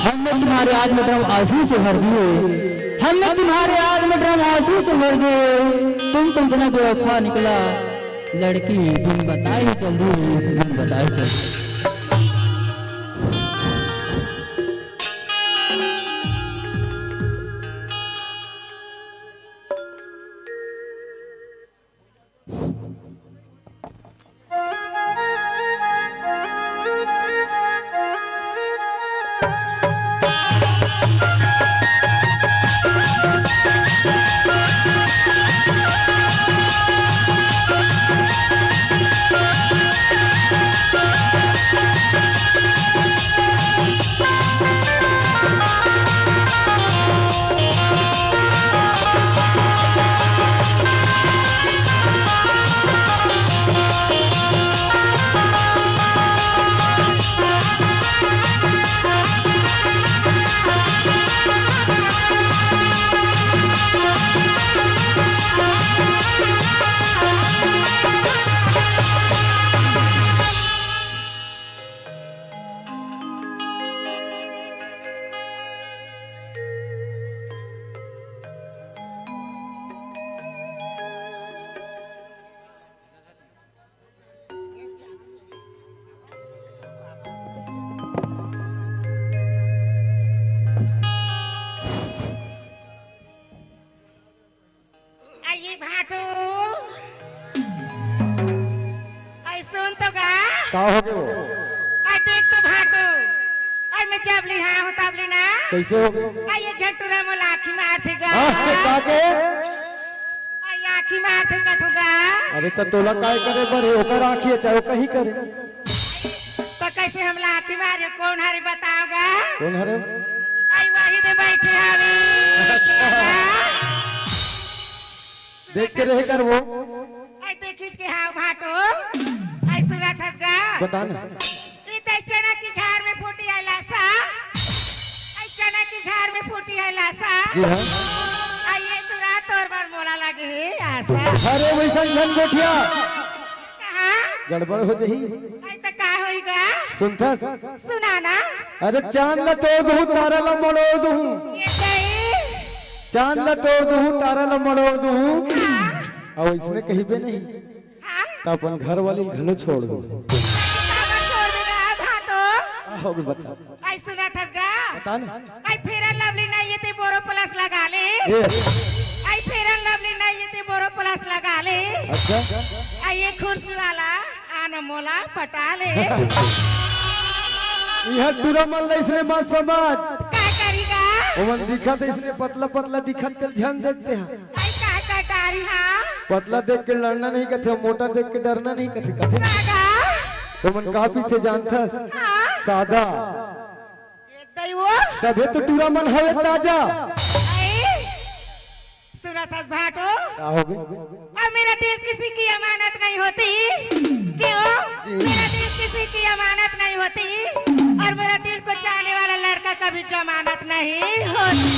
हमने तुम्हारे आज में ड्रम आंसू से भर दिए, हमने तुम्हारे आज में ड्रम आंसू से भर दिए। तुम बिना बेवफा निकला, लड़की बिन बताए चल दी, बिन बताए चल दी। का हो गए वो? देख तो भाटो और मैं जब लिहा हो तब लेना कैसे हो गए? ये झटुरा मोला आँखी मार देगा। का के? आँखी मार देगा तुगा। अरे तो तोला काय करे बरे ओकर आँखी चाहे कहीं करे। तो कैसे हमला आँखी मारे कौन हरे बताओगा? कौन हरे? आई वही दे बैठे हवे। देख के रहे कर वो। आई देखिस के हाँ भाटो आई सुना थसगा। बता ना। इते चना की झाड़ में फूटी है लासा। आई चना की झाड़ में फूटी है लासा। जी हाँ। आई ये तुरा तोर बार मोला लगे है आशा। अरे वैसा घन गोठिया। कहाँ? गड़बड़ हो जही। आई तो का होइगा? सुनता? सुना ना। अरे चांद ला तोड़ दूँ तारा ला मड़ोड़ दूँ। ये सही। चांद ला तोड़ दूँ तारा ला मड़ोड़ दूँ। अब इसने कहीं पे नहीं। हाँ? तो अपन घर वाली घनो छोड़ दो। छोड़ देगा भाटो। हो गए बता। आई सुना थसगा। बता ना। आई फेरन लवली नहीं ये ते बोरो प्लस लगा ले। आई फेरन लवली नहीं ये ते बोरो प्लस लगा ले। अच्छा। आई ये खुर्सी वाला आना मोला पटा ले। यह टूरा मल इसने बात समाज। क्या करेगा? ओमन दिखा तो इसने पतला पतला दिखा कल ध्यान देखते हैं। आई का डारी हाँ? पतला देख के लड़ना नहीं कहते, मोटा देख के डरना नहीं कहते कहते। रागा? तो मन कहा पीछे जानता हाँ? सादा। ये दैवो? तबे तो टूरा मन हवे ताजा। आई सुना था भाटो? क्या हो गए? अब मेरा दिल किसी की अमानत नहीं होती। क्यों? मेरा दिल किसी की अमानत नहीं होती और मेरा दिल को चाहने वाला लड़का कभी जमानत नहीं होती।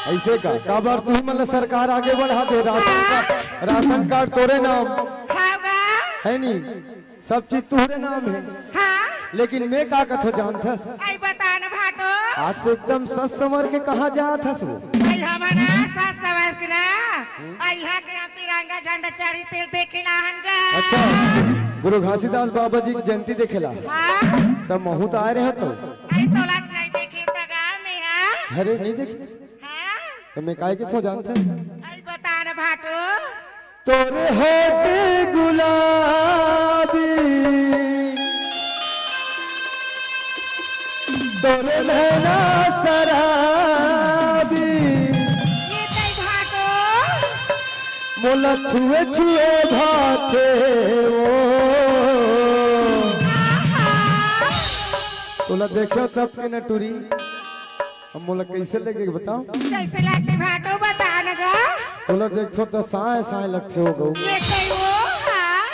ऐसे का बार तू मतलब सरकार आगे बढ़ा दे। राशन कार्ड तोरे नाम हागा? है नी, सब चीज तुम्हारे नाम है। हाँ? लेकिन मैं का कथो जानथस? आई बता न भाटो। आज तो एकदम सस समर के कहा जात हस वो। आई हमारा सास सवार के ना आई यहाँ के हम तिरंगा झंडा चढ़ी तेल देखे ना हनगा। अच्छा गुरु घासीदास बाबा जी की जयंती देखेला। हाँ? तब महू तो आए रहे तो। आई तोला नहीं देखे तगा में हाँ? अरे नहीं देखे हाँ? तो मैं काय के थो जानता। आई बता न भाटो। तोरे होठ गुलाबी, तोरे नैना शराबी, ये कई भाटो? मोला छुए छुए भाते वो। तोला देखो तब के न टूरी। अब मोला कैसे लगे बताओ? कैसे लगते भाटो बता न गा? तोला देखो तो साए साए लगते हो गो। ये कई वो हाँ?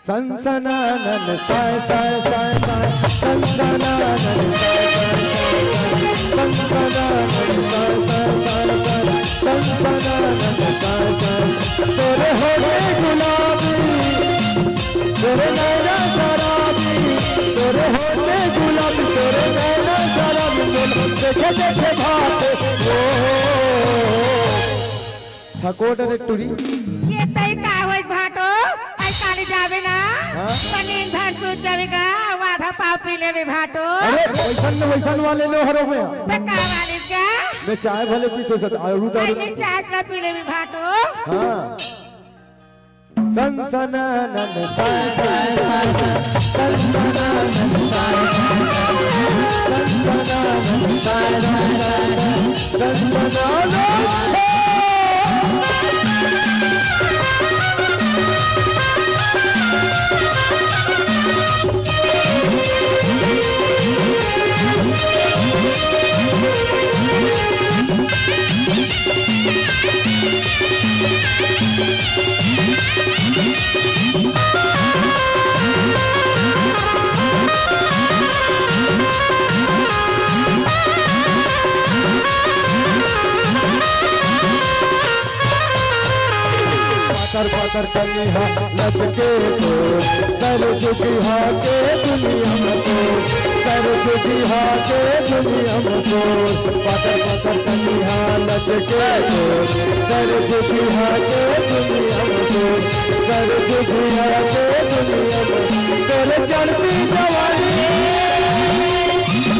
सनसनानन साए साए साए साए सनसनानन साए साए साए सनसनानन साए साए साए सनसनानन साए साए। तोरे होठे गुलाबी, तोरे नैना शराबी, तोरे होठे गुलाबी, देखे देखे भाते ओ ठकोट रे टुरी ये तई का होइस भाटो आई काली जावे ना पनीर धर सूत जावेगा आधा पाव पी लेबे भाटो अरे वैसन वाले लो हरो में त का वालिस का मैं चाय भले पीते सट आरू आई ने चाय चला पी लेबे भाटो हां सनसना नन साय साय साय सनसना नन साय सनसना नन साय साय सनसना पातर कलिहा लचके तो सर झुकिहा के दुनिया में तो सर झुकिहा के दुनिया में तो पातर कलिहा लचके तो सर झुकिहा के दुनिया में तो सर झुकिहा के दुनिया में तेरे चढ़ती जवानी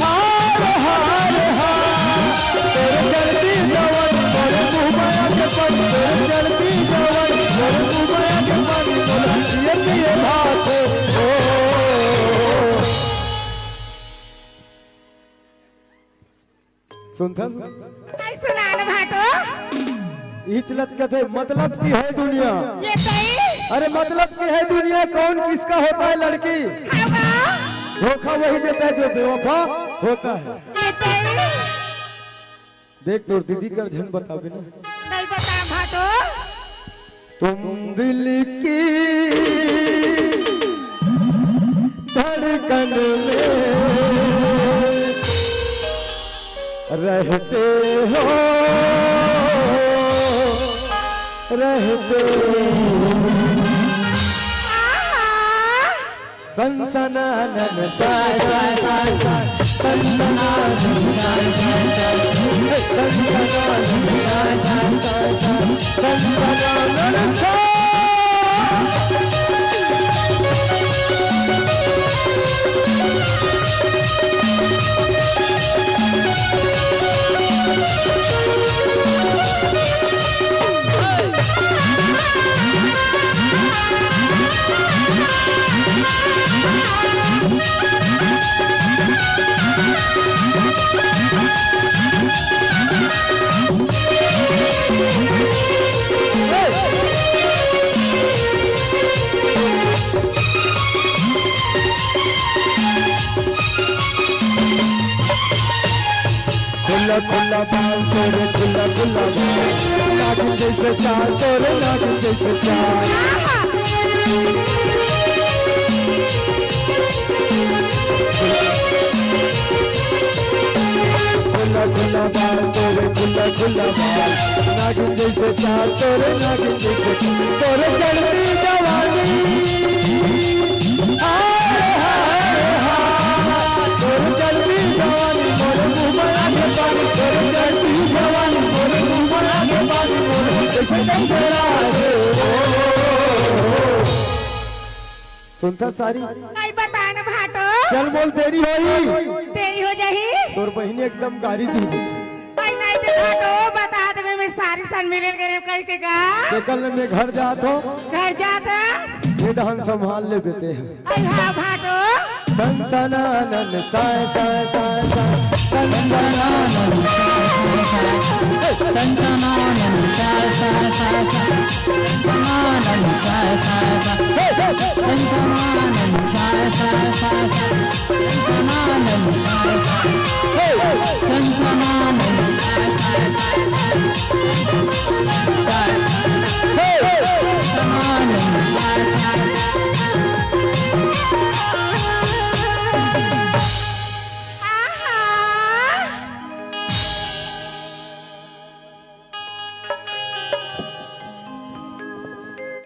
हार हार हार तेरे चढ़ती जवानी तेरे घुमाया के पद तेरे चढ़ती जवानी सुनता आई सुना न भाटो इचलत कथे मतलब की है दुनिया ये तई अरे मतलब की है दुनिया कौन किसका होता है लड़की धोखा वही देता है जो बेवफा होता है ये तई देख तोर दीदी कर झन बताबे ना नहीं बता भाटो तुम दिल की धड़कन में रहते हो सनसनानन साय साय साय साय सनसनानन साय साय साय सनसनानन साय साय साय साय सनसनानन साय खुला खुला बाल तोरे खुला खुला बाल नागिन जैसे चाल तोरे नागिन जैसे चाल खुला खुला बाल तोरे खुला खुला बाल नागिन जैसे चाल तोरे नागिन जैसे तोरे चढ़ती जवानी तोरे चढ़ती जवानी मोरे मुँह बना के पानी तोरे चढ़ती जवानी मोरे मुँह बना के पानी मोरे जैसे सुनता सारी नहीं बता न भाटो चल बोल तेरी हो जाही तोर बहनी एकदम गाड़ी दी थी आई नहीं दे भाटो बता दे मैं सारी सन मिलन करे कह के गा कल मैं घर जात हो घर जाता ये डहन संभाल ले देते हैं आई हाँ भाटो सनसनानन साय साय साय साय सनसनानन संतनानन साय साय साय साय संतनानन साय साय साय संतनानन साय साय साय साय संतनानन साय साय संतनानन